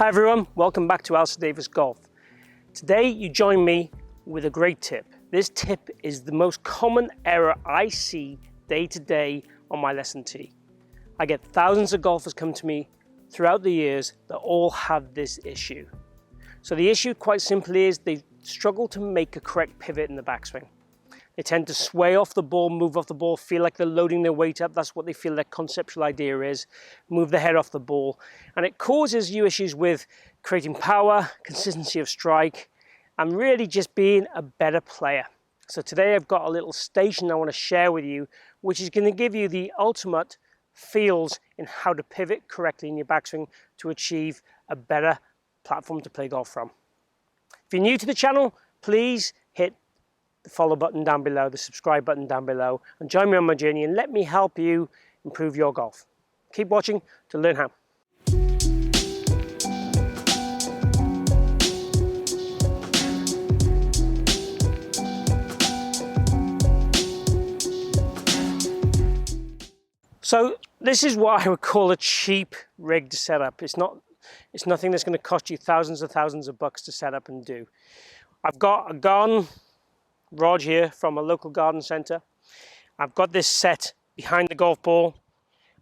Hi everyone, welcome back to Alistair Davies Golf. Today you join me with a great tip. This tip is the most common error I see day to day on my lesson tee. I get thousands of golfers come to me throughout the years that all have this issue. So the issue quite simply is they struggle to make a correct pivot in the backswing. They tend to sway off the ball, move off the ball, feel like they're loading their weight up. That's what they feel their conceptual idea is. Move the head off the ball. And it causes you issues with creating power, consistency of strike, and really just being a better player. So today I've got a little station I want to share with you, which is going to give you the ultimate feels in how to pivot correctly in your backswing to achieve a better platform to play golf from. If you're new to the channel, please hit the follow button down below, the subscribe button down below, and join me on my journey and let me help you improve your golf. Keep watching to learn how. So this is what I would call a cheap rig to set up. It's nothing that's going to cost you thousands of bucks to set up and do. I've got a garden rod here from a local garden centre. I've got this set behind the golf ball,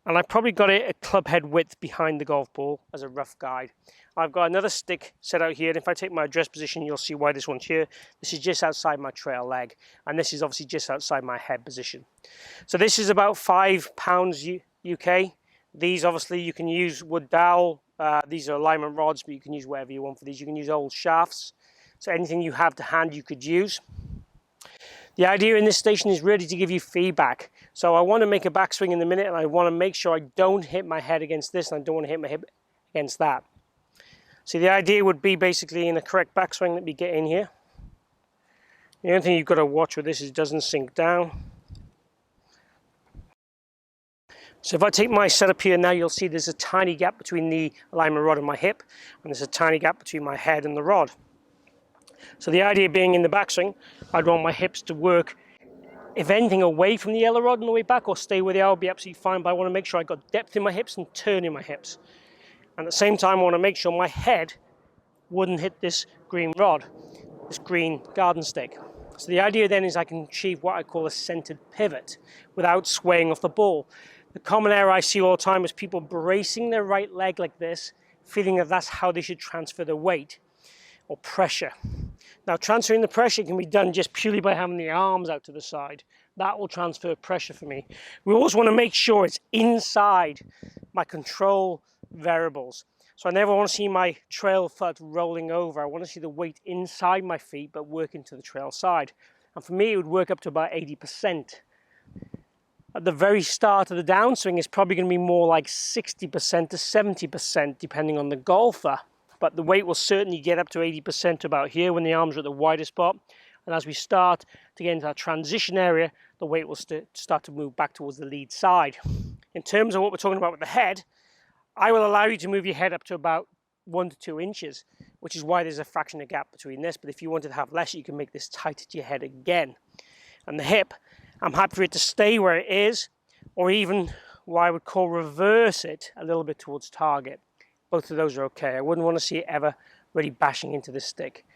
and I probably got it a club head width behind the golf ball as a rough guide. I've got another stick set out here, and if I take my address position, you'll see why this one's here. This is just outside my trail leg, and this is obviously just outside my head position. So this is about £5 UK. These obviously you can use wood dowel. These are alignment rods, but you can use whatever you want for these. You can use old shafts. So anything you have to hand you could use. The idea in this station is really to give you feedback. So I want to make a backswing in a minute, and I want to make sure I don't hit my head against this, and I don't want to hit my hip against that. So the idea would be basically in a correct backswing that we get in here. The only thing you've got to watch with this is it doesn't sink down. So if I take my setup here now, you'll see there's a tiny gap between the alignment rod and my hip, and there's a tiny gap between my head and the rod. So the idea being in the backswing, I'd want my hips to work, if anything, away from the yellow rod on the way back, or stay where they are, would be absolutely fine, but I want to make sure I got depth in my hips and turn in my hips. And at the same time, I want to make sure my head wouldn't hit this green rod, this green garden stick. So the idea then is I can achieve what I call a centered pivot without swaying off the ball. The common error I see all the time is people bracing their right leg like this, feeling that that's how they should transfer their weight or pressure. Now, transferring the pressure can be done just purely by having the arms out to the side. That will transfer pressure for me. We always want to make sure it's inside my control variables. So I never want to see my trail foot rolling over. I want to see the weight inside my feet, but working to the trail side. And for me, it would work up to about 80%. At the very start of the downswing, it's probably going to be more like 60% to 70%, depending on the golfer. But the weight will certainly get up to 80% about here when the arms are at the widest spot. And as we start to get into that transition area, the weight will start to move back towards the lead side. In terms of what we're talking about with the head, I will allow you to move your head up to about 1 to 2 inches, which is why there's a fraction of gap between this. But if you wanted to have less, you can make this tighter to your head again. And the hip, I'm happy for it to stay where it is, or even what I would call reverse it a little bit towards target. Both of those are okay. I wouldn't want to see it ever really bashing into this stick.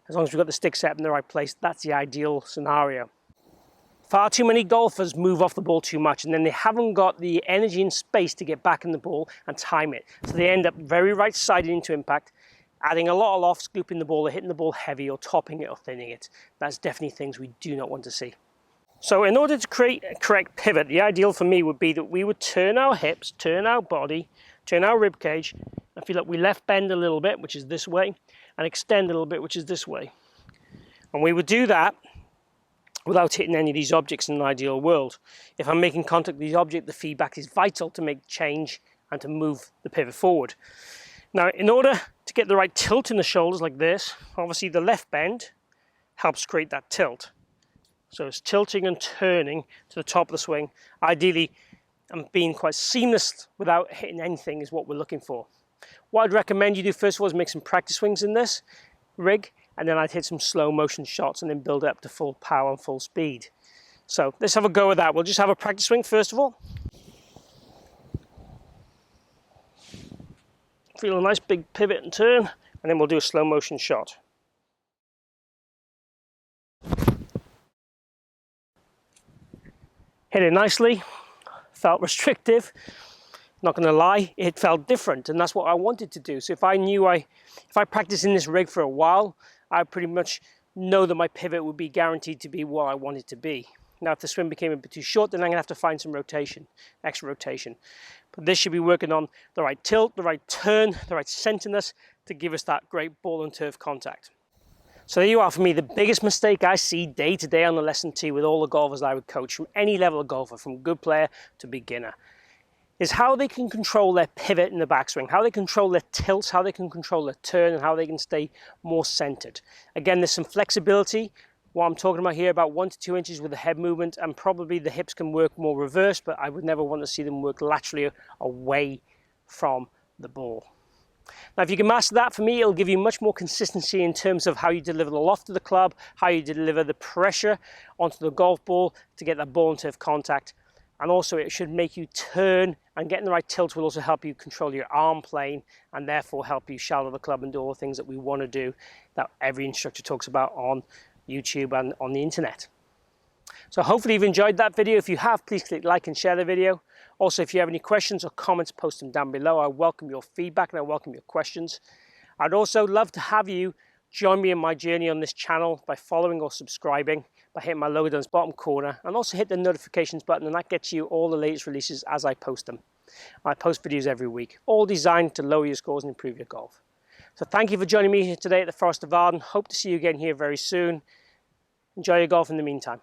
As long as we've got the stick set up in the right place, that's the ideal scenario. Far too many golfers move off the ball too much, and then they haven't got the energy and space to get back in the ball and time it. So they end up very right-sided into impact, adding a lot of loft, scooping the ball, or hitting the ball heavy, or topping it, or thinning it. That's definitely things we do not want to see. So in order to create a correct pivot, the ideal for me would be that we would turn our hips, turn our body, turn our rib cage, and feel like we left bend a little bit, which is this way, and extend a little bit, which is this way. And we would do that without hitting any of these objects in an ideal world. If I'm making contact with the object, the feedback is vital to make change and to move the pivot forward. Now, in order to get the right tilt in the shoulders like this, obviously the left bend helps create that tilt. So it's tilting and turning to the top of the swing. Ideally, and being quite seamless without hitting anything is what we're looking for. What I'd recommend you do first of all is make some practice swings in this rig, and then I'd hit some slow motion shots and then build it up to full power and full speed. So let's have a go at that. We'll just have a practice swing first of all. feel a nice big pivot and turn, and then we'll do a slow motion shot. Hit it nicely, felt restrictive. Not going to lie, it felt different, and that's what I wanted to do. So if I practiced in this rig for a while, I pretty much know that my pivot would be guaranteed to be what I want it to be. Now, if the swing became a bit too short, then I'm going to have to find some rotation, extra rotation. But this should be working on the right tilt, the right turn, the right centerness to give us that great ball and turf contact. So there you are. For me, the biggest mistake I see day to day on the lesson tee with all the golfers I would coach, from any level of golfer, from good player to beginner, is how they can control their pivot in the backswing, how they control their tilts, how they can control their turn, and how they can stay more centered. Again, there's some flexibility. What I'm talking about here, about 1 to 2 inches with the head movement, and probably the hips can work more reverse, but I would never want to see them work laterally away from the ball. Now, if you can master that, for me, it'll give you much more consistency in terms of how you deliver the loft of the club, how you deliver the pressure onto the golf ball to get that ball and turf contact. And also it should make you turn, and getting the right tilt will also help you control your arm plane and therefore help you shallow the club and do all the things that we want to do that every instructor talks about on YouTube and on the internet. So hopefully you've enjoyed that video. If you have, please click like and share the video. Also, if you have any questions or comments, post them down below. I welcome your feedback and I welcome your questions. I'd also love to have you join me in my journey on this channel by following or subscribing, by hitting my logo down the bottom corner, and also hit the notifications button, and that gets you all the latest releases as I post them. I post videos every week, all designed to lower your scores and improve your golf. So thank you for joining me here today at the Forest of Arden. Hope to see you again here very soon. Enjoy your golf in the meantime.